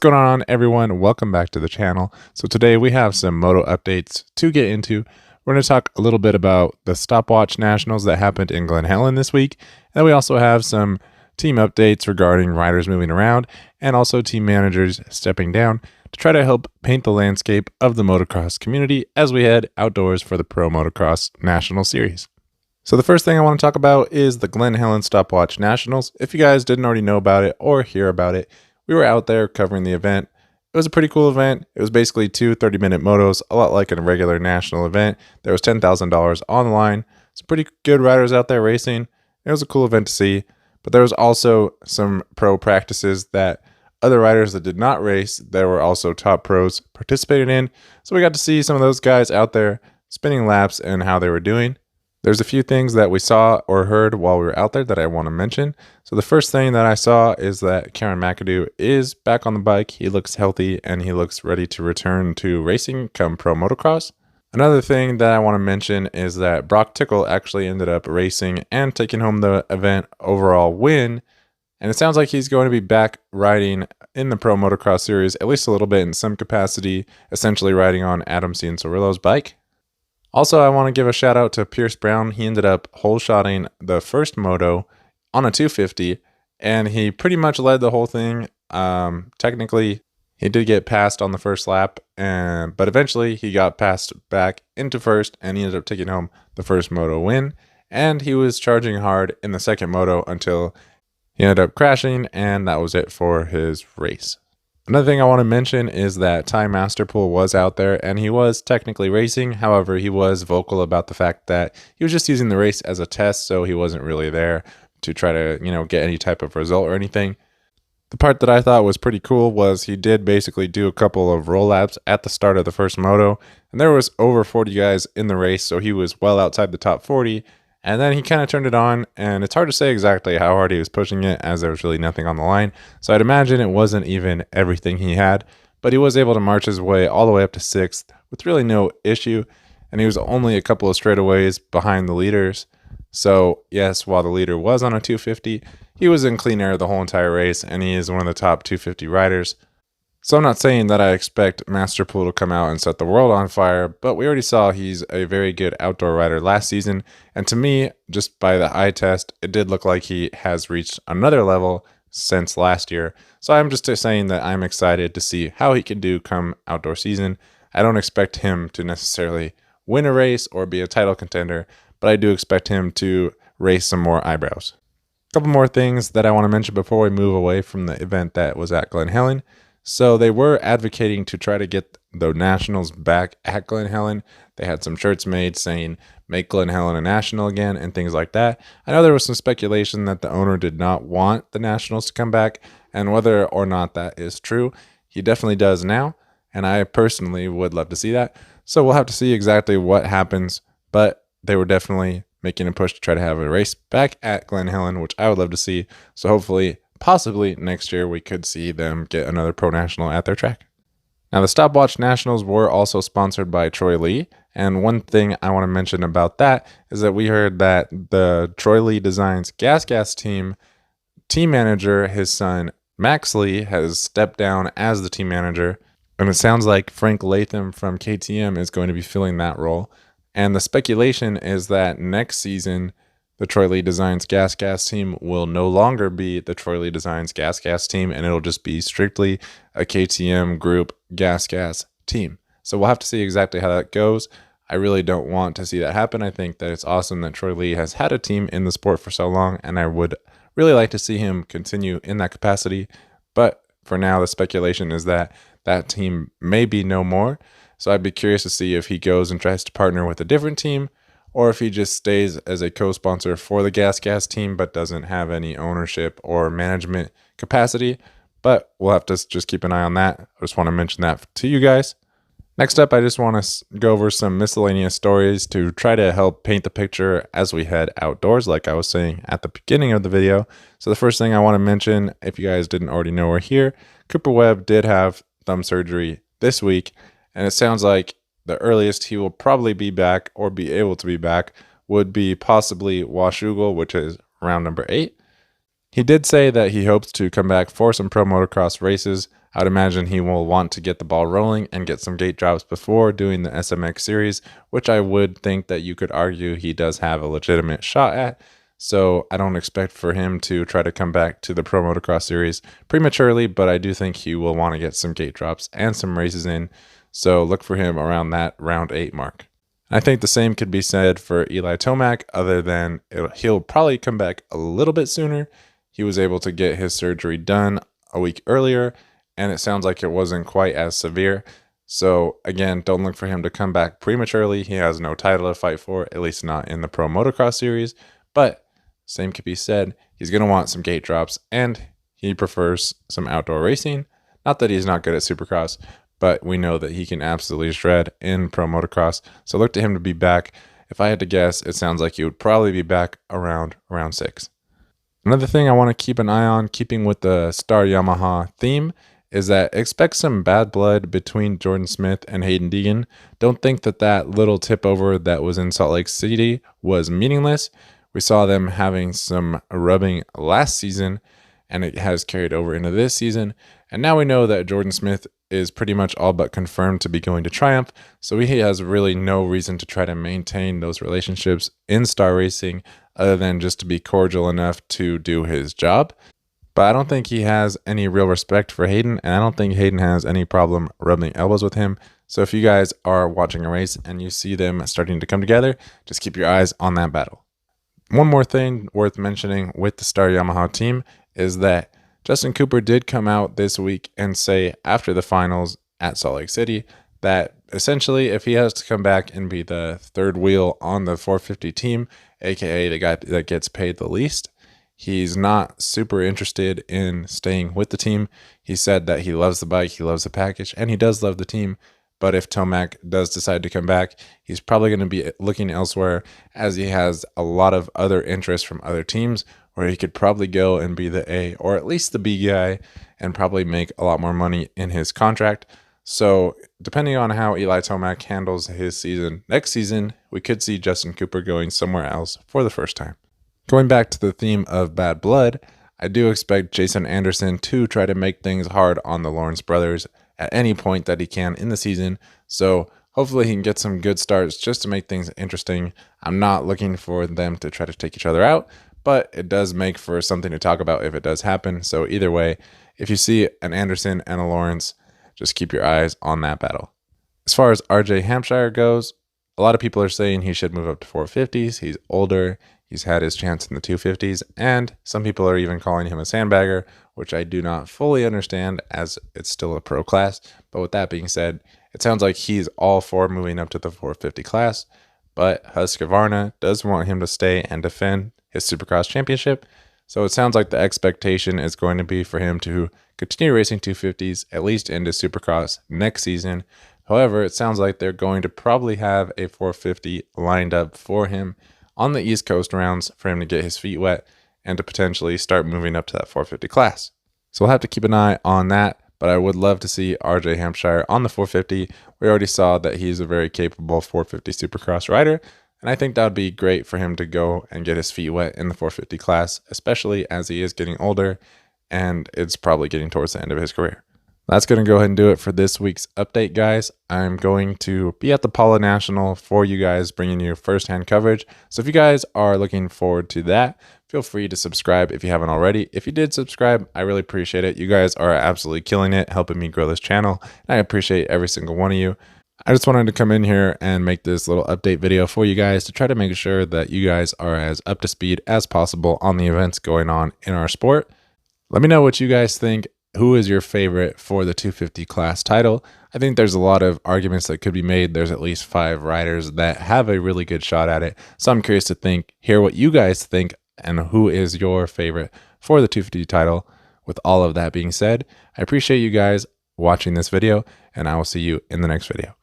going on, everyone? Welcome back to the channel. So today we have some moto updates to get into. We're going to talk a little bit about the Stopwatch Nationals that happened in Glen Helen this week. And we also have some team updates regarding riders moving around and also team managers stepping down to try to help paint the landscape of the motocross community as we head outdoors for the Pro Motocross National Series. So the first thing I want to talk about is the Glen Helen Stopwatch Nationals. If you guys didn't already know about it or hear about it, we were out there covering the event. It was a pretty cool event. It was basically two 30-minute motos, a lot like a regular national event. There was $10,000 on the line. Some pretty good riders out there racing. It was a cool event to see. But there was also some pro practices that other riders that did not race, there were also top pros participated in. So we got to see some of those guys out there spinning laps and how they were doing. There's a few things that we saw or heard while we were out there that I want to mention. So the first thing that I saw is that Macadoo is back on the bike. He looks healthy and he looks ready to return to racing come pro motocross. Another thing that I want to mention is that Broc Tickle actually ended up racing and taking home the event overall win. And it sounds like he's going to be back riding in the Pro Motocross Series, at least a little bit in some capacity, essentially riding on Adam Cianciarulo's bike. Also, I want to give a shout out to Pierce Brown. He ended up hole-shotting the first moto on a 250, and he pretty much led the whole thing. Technically, he did get passed on the first lap, but eventually he got passed back into first, and he ended up taking home the first moto win. And he was charging hard in the second moto until he ended up crashing, and that was it for his race. Another thing I want to mention is that Masterpool was out there and he was technically racing. However, he was vocal about the fact that he was just using the race as a test, so he wasn't really there to try to, get any type of result or anything. The part that I thought was pretty cool was he did basically do a couple of roll laps at the start of the first moto, and there was over 40 guys in the race, so he was well outside the top 40. And then he kind of turned it on, and it's hard to say exactly how hard he was pushing it as there was really nothing on the line. So I'd imagine it wasn't even everything he had, but he was able to march his way all the way up to 6th with really no issue. And he was only a couple of straightaways behind the leaders. So yes, while the leader was on a 250, he was in clean air the whole entire race, and he is one of the top 250 riders. So I'm not saying that I expect Masterpool to come out and set the world on fire, but we already saw he's a very good outdoor rider last season. And to me, just by the eye test, it did look like he has reached another level since last year. So I'm just saying that I'm excited to see how he can do come outdoor season. I don't expect him to necessarily win a race or be a title contender, but I do expect him to raise some more eyebrows. A couple more things that I want to mention before we move away from the event that was at Glen Helen. So they were advocating to try to get the Nationals back at Glen Helen. They had some shirts made saying, make Glen Helen a national again and things like that. I know there was some speculation that the owner did not want the Nationals to come back, and whether or not that is true, he definitely does now. And I personally would love to see that. So we'll have to see exactly what happens, but they were definitely making a push to try to have a race back at Glen Helen, which I would love to see. So hopefully, possibly next year, we could see them get another pro national at their track. Now, the Stopwatch Nationals were also sponsored by Troy Lee. And one thing I want to mention about that is that we heard that the Troy Lee Designs Gas Gas team manager, his son Max Lee, has stepped down as the team manager. And it sounds like Frank Latham from KTM is going to be filling that role. And the speculation is that next season, the Troy Lee Designs Gas Gas team will no longer be the Troy Lee Designs Gas Gas team, and it'll just be strictly a KTM group Gas Gas team. So we'll have to see exactly how that goes. I really don't want to see that happen. I think that it's awesome that Troy Lee has had a team in the sport for so long, and I would really like to see him continue in that capacity. But for now, the speculation is that that team may be no more. So I'd be curious to see if he goes and tries to partner with a different team, or if he just stays as a co-sponsor for the Gas Gas team but doesn't have any ownership or management capacity. But we'll have to just keep an eye on that. I just want to mention that to you guys. Next up, I just want to go over some miscellaneous stories to try to help paint the picture as we head outdoors, like I was saying at the beginning of the video. So the first thing I want to mention, if you guys didn't already know or hear, Cooper Webb did have thumb surgery this week, and it sounds like the earliest he will probably be back or be able to be back would be possibly Washougal, which is round number 8. He did say that he hopes to come back for some pro motocross races. I would imagine he will want to get the ball rolling and get some gate drops before doing the SMX series, which I would think that you could argue he does have a legitimate shot at. So I don't expect for him to try to come back to the Pro Motocross Series prematurely, but I do think he will want to get some gate drops and some races in. So look for him around that round 8 mark. I think the same could be said for Eli Tomac, other than he'll probably come back a little bit sooner. He was able to get his surgery done a week earlier, and it sounds like it wasn't quite as severe. So again, don't look for him to come back prematurely. He has no title to fight for, at least not in the Pro Motocross Series. But same could be said, he's going to want some gate drops, and he prefers some outdoor racing. Not that he's not good at Supercross, but we know that he can absolutely shred in Pro Motocross. So look to him to be back. If I had to guess, it sounds like he would probably be back around round 6. Another thing I want to keep an eye on, keeping with the Star Yamaha theme, is that expect some bad blood between Jordan Smith and Hayden Deegan. Don't think that that little tip over that was in Salt Lake City was meaningless. We saw them having some rubbing last season, and it has carried over into this season. And now we know that Jordan Smith is pretty much all but confirmed to be going to Triumph, so he has really no reason to try to maintain those relationships in Star Racing other than just to be cordial enough to do his job. But I don't think he has any real respect for Hayden, and I don't think Hayden has any problem rubbing elbows with him. So if you guys are watching a race and you see them starting to come together, just keep your eyes on that battle. One more thing worth mentioning with the Star Yamaha team is that Justin Cooper did come out this week and say after the finals at Salt Lake City that essentially if he has to come back and be the third wheel on the 450 team, aka the guy that gets paid the least, he's not super interested in staying with the team. He said that he loves the bike, he loves the package, and he does love the team. But if Tomac does decide to come back, he's probably going to be looking elsewhere, as he has a lot of other interests from other teams where he could probably go and be the A or at least the B guy and probably make a lot more money in his contract. So depending on how Eli Tomac handles his season next season, we could see Justin Cooper going somewhere else for the first time. Going back to the theme of bad blood, I do expect Jason Anderson to try to make things hard on the Lawrence brothers at any point that he can in the season. So hopefully he can get some good starts just to make things interesting. I'm not looking for them to try to take each other out, but it does make for something to talk about if it does happen. So either way, if you see an Anderson and a Lawrence, just keep your eyes on that battle. As far as RJ Hampshire goes, a lot of people are saying he should move up to 450s. He's older. He's had his chance in the 250s, and some people are even calling him a sandbagger, which I do not fully understand as it's still a pro class. But with that being said, it sounds like he's all for moving up to the 450 class, but Husqvarna does want him to stay and defend his Supercross championship. So it sounds like the expectation is going to be for him to continue racing 250s, at least into Supercross next season. However, it sounds like they're going to probably have a 450 lined up for him on the East Coast rounds for him to get his feet wet and to potentially start moving up to that 450 class. So we'll have to keep an eye on that, but I would love to see RJ Hampshire on the 450. We already saw that he's a very capable 450 Supercross rider, and I think that would be great for him to go and get his feet wet in the 450 class, especially as he is getting older and it's probably getting towards the end of his career. That's going to go ahead and do it for this week's update, guys. I'm going to be at the Paula National for you guys, bringing you firsthand coverage. So if you guys are looking forward to that, feel free to subscribe if you haven't already. If you did subscribe, I really appreciate it. You guys are absolutely killing it, helping me grow this channel, and I appreciate every single one of you. I just wanted to come in here and make this little update video for you guys to try to make sure that you guys are as up to speed as possible on the events going on in our sport. Let me know what you guys think. Who is your favorite for the 250 class title? I think there's a lot of arguments that could be made. There's at least 5 riders that have a really good shot at it. So I'm curious to hear what you guys think and who is your favorite for the 250 title. With all of that being said, I appreciate you guys watching this video, and I will see you in the next video.